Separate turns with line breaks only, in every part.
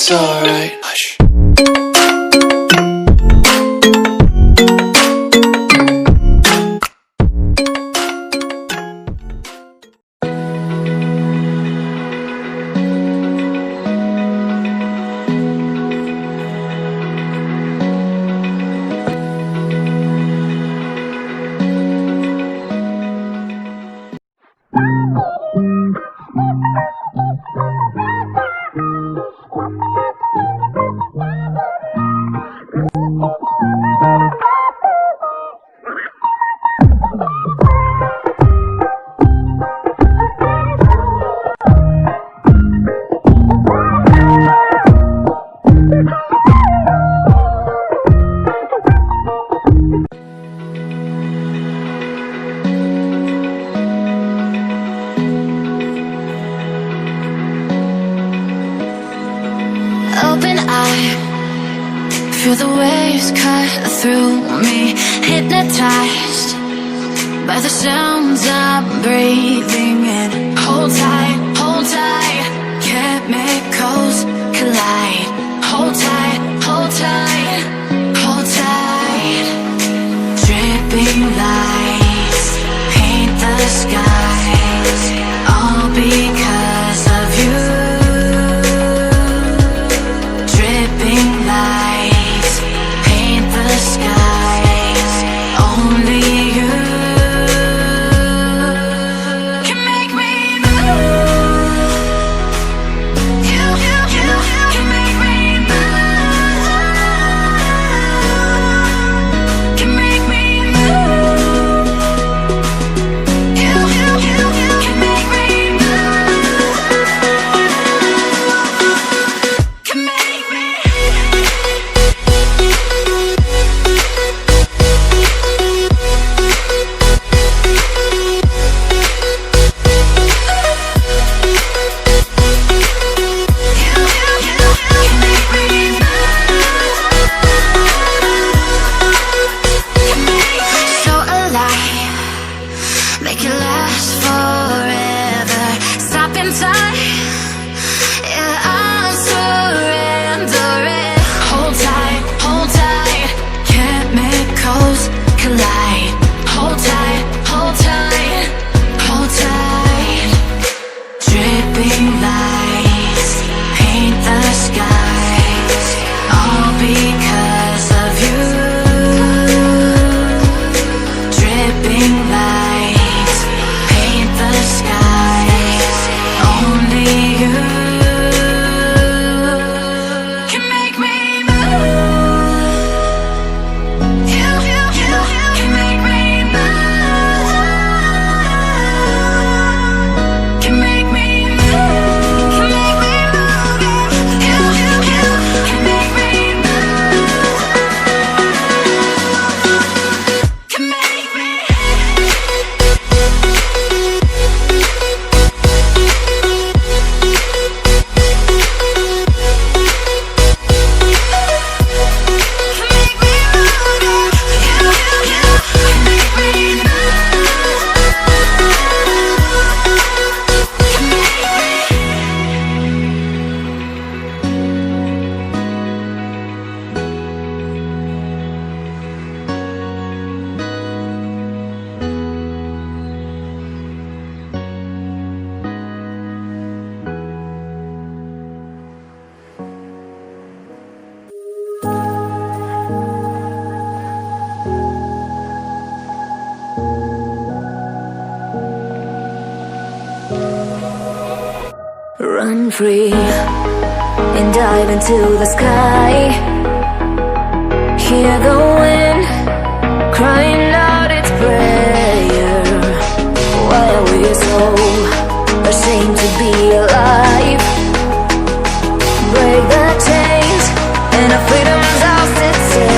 it's alright. Hush.
Open eye, feel the waves cut through me, hypnotized by the sounds I'm breathing in. Hold tight, chemicals collide. Hold tight, hold tight, hold tight. Dripping lights paint the skies, all because of you. Lights paint the skies, only you can make me move. You can make me move. Can make me move. You can make me move. Can make me.
Run free and dive into the sky. Hear the wind crying out its prayer. Why are we so ashamed to be alive? Break the chains and our freedom's ours to take.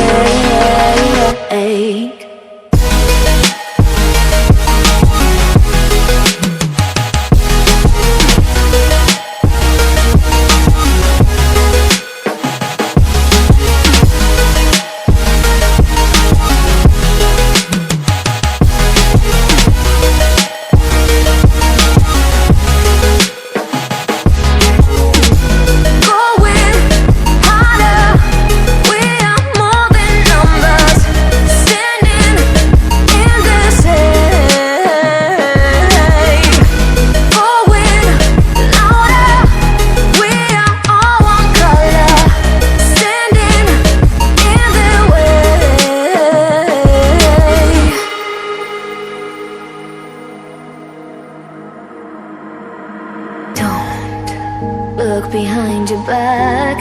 back.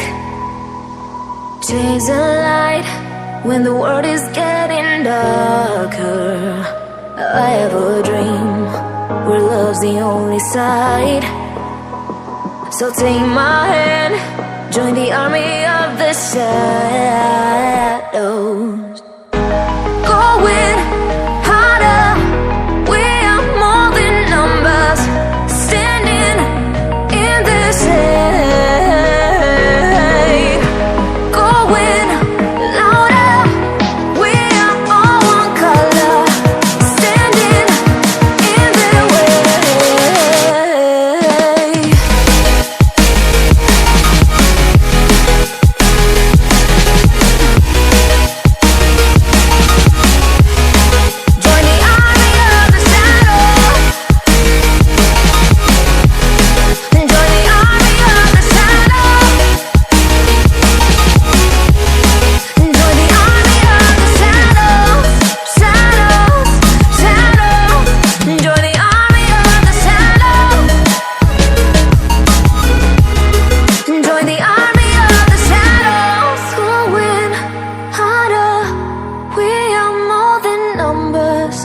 Chase a light when the world is getting darker. I have a dream where love's the only side. So take my hand, join the army of the shadows. Going harder, we are more than numbers, standing in the shade. Going louder, we are all one color, standing in the way. Join the army of the shadows. Join the army of the shadows. Join the army of the shadows. Shadows, shadows. Join the army of the shadows. Join the army of the shadows. Going harder, we are more than numbers,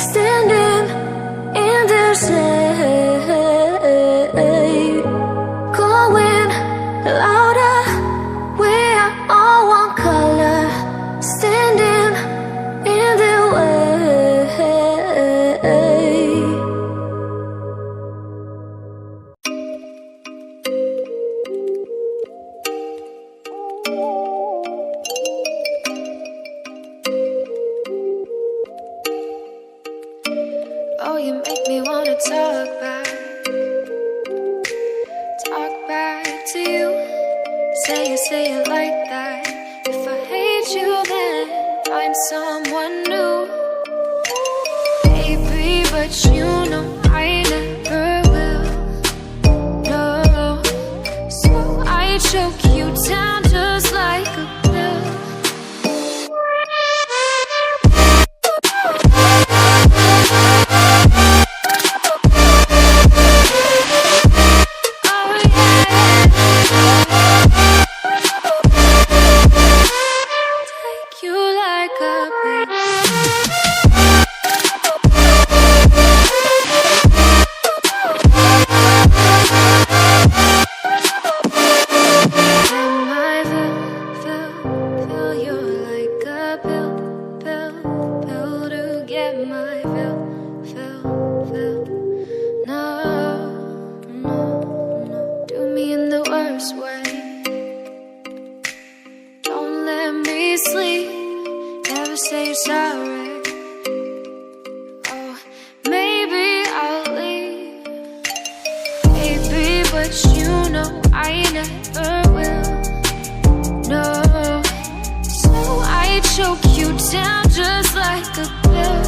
standing in the shade. Going louder, we are all one color, standing in the way. Oh, you make me wanna talk back to you. Say it like that. If I hate you, then find someone new. Baby, but you know I never will. No, so I choke you down just like a pill. Oh yeah, take you like a pill. Can I feel you like a pill to get my fill. No, do me in the worst way. Don't let me sleep, never say you're sorry. Oh, maybe I'll leave. Baby, but you know I never will. No, so I choke you down just like a pill.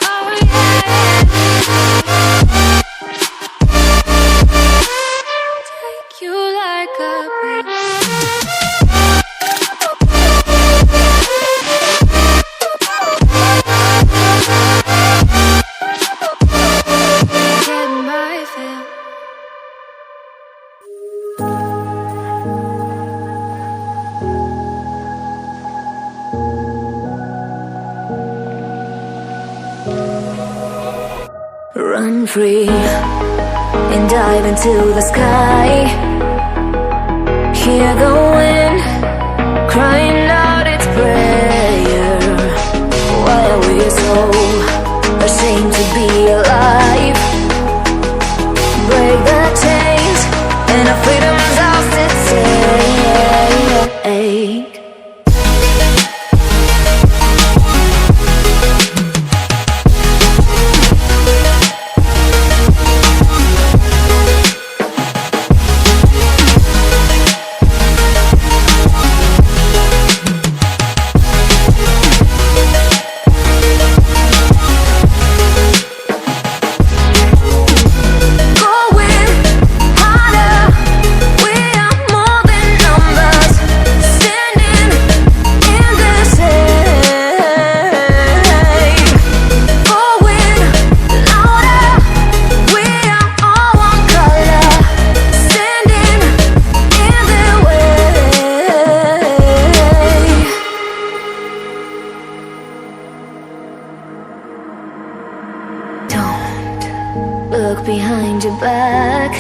Oh yeah, take you like a pill. Get my fill. Run free and dive into the sky. Hear the wind crying out its prayer. Why are we so ashamed to be alive? Break the chains and our freedom's ours to take. look behind your back.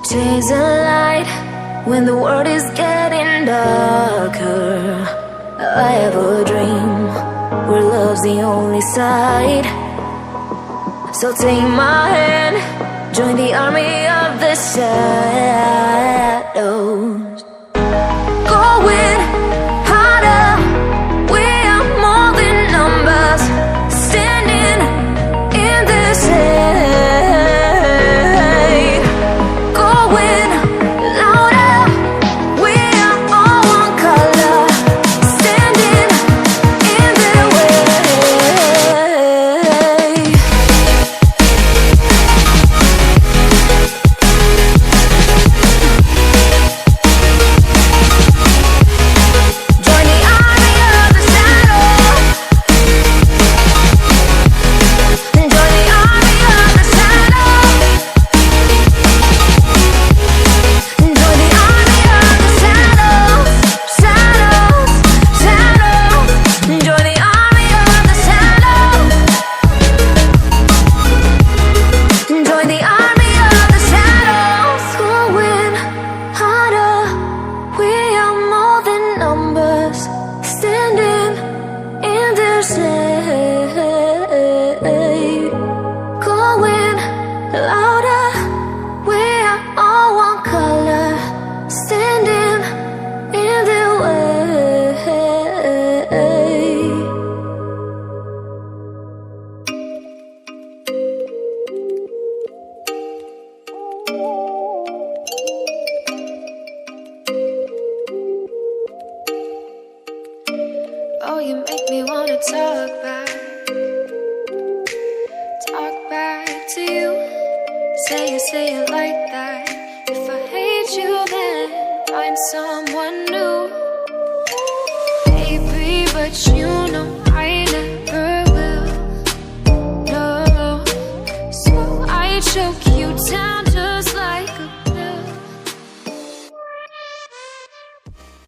Chase a light when the world is getting darker. I have a dream where love's the only side. So take my hand, join the army of the shadows. Going harder, we are more than numbers, standing in this hate. Going louder, we are all one color, standing in their way. Join the army of the shadows. Join the army of the shadows. Join the army of the shadows. Shadows, shadows. Join the army of the shadows. Join the army of the shadows. Going harder, we are more than numbers, standing in their shade. Going louder, we are all one color, standing in their way. Oh, you make me wanna talk back.